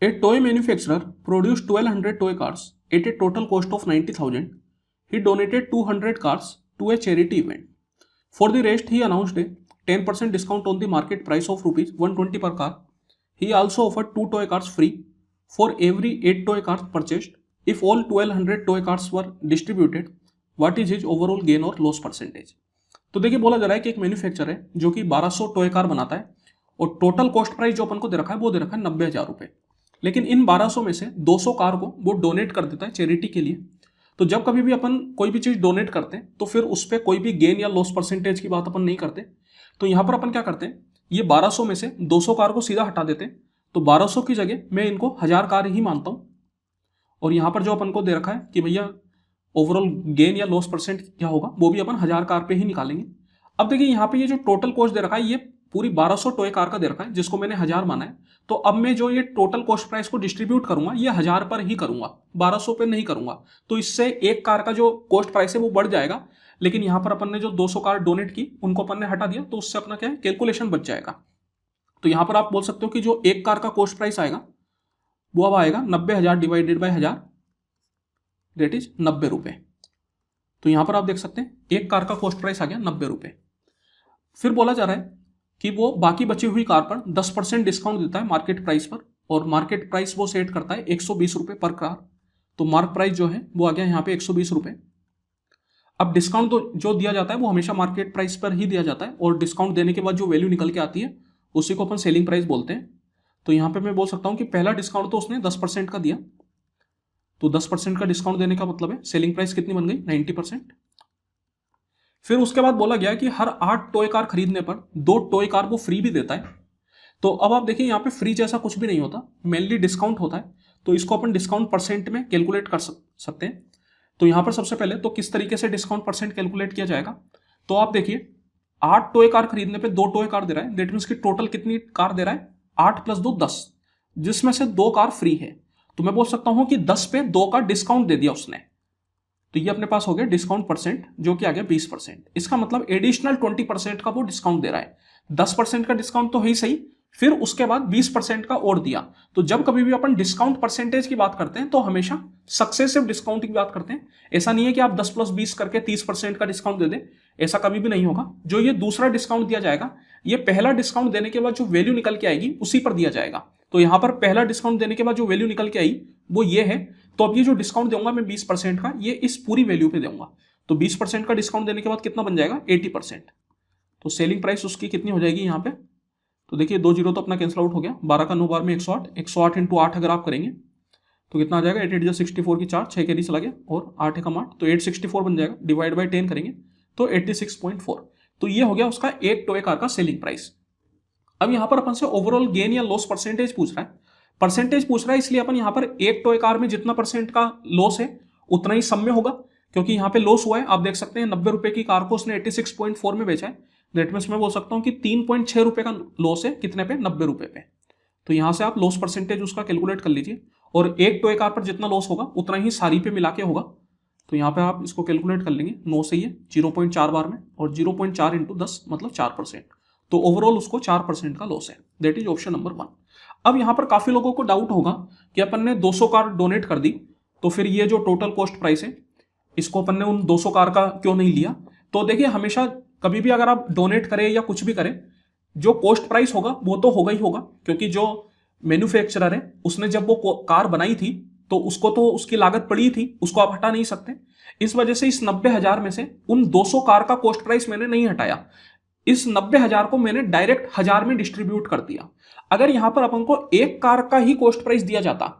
A toy manufacturer produced 1200 toy cars at a total cost of 90,000. He donated 200 cars to a charity event. For the rest, he announced a 10% discount on the market price of rupees 120 per car. He also offered 2 toy cars free for every 8 toy cars purchased. If all 1200 toy cars were distributed, what is his overall gain or loss percentage? तो देखिए बोला जा रहा है कि एक manufacture है जो कि 1200 टॉय कार बनाता है और टोटल कॉस्ट प्राइस जो अपन को दे रखा है वो दे रखा है 90,000 रुपए। लेकिन इन 1200 में से 200 कार को वो डोनेट कर देता है चैरिटी के लिए। तो जब कभी भी अपन कोई भी चीज डोनेट करते हैं तो फिर उस पर कोई भी गेन या लॉस परसेंटेज की बात अपन नहीं करते। तो यहां पर अपन क्या करते हैं, ये 1200 में से 200 कार को सीधा हटा देते हैं। तो 1200 की जगह मैं इनको 1000 कार ही मानता हूं और यहां पर जो अपन को दे रखा है कि भैया ओवरऑल गेन या लॉस परसेंट क्या होगा वो भी अपन 1000 कार पे ही निकालेंगे। अब देखिए यहाँ पे ये जो टोटल कॉस्ट दे रखा है ये पूरी 1200 टॉय कार का दे रखा है जिसको मैंने 1000 माना है। तो अब मैं जो ये टोटल कॉस्ट प्राइस को डिस्ट्रीब्यूट करूंगा ये 1000 पर ही करूंगा, 1200 पे नहीं करूंगा। तो इससे एक कार का जो कॉस्ट प्राइस है वो बढ़ जाएगा। लेकिन यहां पर अपन ने जो 200 कार डोनेट की उनको अपन ने हटा दिया तो उससे अपना क्या है कैलकुलेशन बच जाएगा। तो यहां पर आप बोल सकते हो कि जो एक कार का कॉस्ट प्राइस आएगा वो अब आएगा 90,000 डिवाइडेड बाई 1000, दैट इज 90 रुपए। तो यहां पर आप देख सकते हैं एक कार का कॉस्ट प्राइस आ गया 90 रुपए। फिर बोला जा रहा है कि वो बाकी बची हुई कार पर 10% डिस्काउंट देता है मार्केट प्राइस पर और मार्केट प्राइस वो सेट करता है 120 रुपए पर कार। तो मार्क प्राइस जो है वो आ गया यहाँ पे 120 रुपए। अब डिस्काउंट तो जो दिया जाता है वो हमेशा मार्केट प्राइस पर ही दिया जाता है और डिस्काउंट देने के बाद जो वैल्यू निकल के आती है उसी को अपन सेलिंग प्राइस बोलते हैं। तो यहाँ पे मैं बोल सकता हूँ कि पहला डिस्काउंट तो उसने 10% का दिया, तो 10% का डिस्काउंट देने का मतलब है सेलिंग प्राइस कितनी बन गई 90%। फिर उसके बाद बोला गया कि हर 8 टॉय कार खरीदने पर 2 टॉय कार वो फ्री भी देता है। तो अब आप देखिए यहाँ पे फ्री जैसा कुछ भी नहीं होता, मेनली डिस्काउंट होता है। तो इसको अपन डिस्काउंट परसेंट में कैलकुलेट कर सकते हैं। तो यहाँ पर सबसे पहले तो किस तरीके से डिस्काउंट परसेंट कैलकुलेट किया जाएगा, तो आप देखिए 8 टॉय कार खरीदने पे 2 टॉय कार दे रहा है, दैट मीन्स की टोटल कितनी कार दे रहा है 8 + 2 10, जिसमें से 2 कार फ्री है। तो मैं बोल सकता हूं कि 10 पे 2 का डिस्काउंट दे दिया उसने। तो ये अपने पास हो गया डिस्काउंट परसेंट जो कि आ गया 20%। इसका मतलब एडिशनल 20% का वो डिस्काउंट दे रहा है। 10% का डिस्काउंट तो है ही सही, फिर उसके बाद 20% का और दिया। तो जब कभी भी अपन डिस्काउंट परसेंटेज की बात करते हैं तो हमेशा सक्सेसिव डिस्काउंट की बात करते हैं। ऐसा नहीं है कि आप 10 + 20 करके 30% का डिस्काउंट दे दें, ऐसा कभी भी नहीं होगा। जो ये दूसरा डिस्काउंट दिया जाएगा ये पहला डिस्काउंट देने के बाद जो वैल्यू निकल के आएगी उसी पर दिया जाएगा। तो यहां पर पहला डिस्काउंट देने के बाद जो वैल्यू निकल के आई वो ये है। तो अब ये जो डिस्काउंट दूंगा मैं 20% का, ये इस पूरी वैल्यू पे दूंगा। तो 20% का डिस्काउंट देने के बाद कितना बन जाएगा 80%। तो सेलिंग प्राइस उसकी कितनी हो जाएगी यहाँ पे, तो देखिए 2 जीरो तो अपना कैंसिल आउट हो गया, 12 का 9 बार में 108, 108 × 8 अगर आप करेंगे तो कितना आ जाएगा 8 × 64 की 4, 6 कैरी चला गया और 8 × 8 तो 864 बन जाएगा, डिवाइड बाई 10 करेंगे तो 86.4। तो ये हो गया उसका एक टॉय कार का सेलिंग प्राइस। अब यहां पर अपन से ओवरऑल गेन या लॉस परसेंटेज पूछ रहा है। परसेंटेज पूछ रहा है इसलिए अपन यहां पर एक टॉय कार में जितना परसेंट का लॉस है उतना ही सम में होगा, क्योंकि यहां पे लॉस हुआ है। आप देख सकते हैं 90 रुपए की कार को उसने 86.4 में बेचा है, दैट मींस मैं बोल सकता हूं कि 3.6 रुपए का लॉस है, कितने पे 90 रुपए पे। तो यहां से आप लॉस परसेंटेज उसका कैलकुलेट कर लीजिए और एक टॉय कार पर जितना लॉस होगा उतना ही सारी पे मिला के होगा। तो यहाँ पे आप इसको कैलकुलेट कर लेंगे, 9 से ये 0.4 बार में और 0.4 × 10 मतलब 4%। तो ओवरऑल उसको 4% का लॉस है, दैट इज ऑप्शन नंबर 1। अब यहाँ पर काफी लोगों को डाउट होगा कि अपन ने 200 कार डोनेट कर दी तो फिर ये जो टोटल कॉस्ट प्राइस है इसको अपन ने उन 200 कार का क्यों नहीं लिया। तो देखिए हमेशा कभी भी अगर आप डोनेट करें या कुछ भी करें जो कॉस्ट प्राइस होगा वो तो होगा ही होगा, क्योंकि जो मैन्युफैक्चरर है उसने जब वो कार बनाई थी तो उसको तो उसकी लागत पड़ी थी, उसको आप हटा नहीं सकते। इस वजह से इस 90,000 में से उन 200 कार का कॉस्ट प्राइस मैंने नहीं हटाया, इस 90,000 को मैंने डायरेक्ट 1000 में डिस्ट्रीब्यूट कर दिया। अगर यहां पर अपन को एक कार का ही कॉस्ट प्राइस दिया जाता,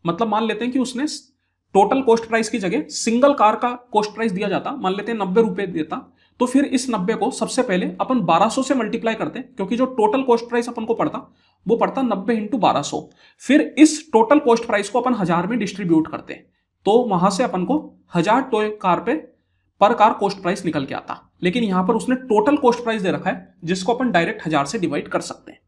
मतलब मान लेते हैं कि उसने टोटल कॉस्ट प्राइस की जगह सिंगल कार का कॉस्ट प्राइस दिया जाता, मान लेते हैं 90 रुपए देता, तो फिर इस 90 को सबसे पहले अपन 1200 से मल्टीप्लाई करते, क्योंकि जो टोटल कॉस्ट प्राइस अपन को पड़ता वो पड़ता 90 × 1200। फिर इस टोटल कॉस्ट प्राइस को अपन 1000 में डिस्ट्रीब्यूट करते, तो वहां से अपन को 1000 टॉय कार पे पर कार कॉस्ट प्राइस निकल के आता। लेकिन यहां पर उसने टोटल कॉस्ट प्राइस दे रखा है जिसको अपन डायरेक्ट 1000 से डिवाइड कर सकते हैं।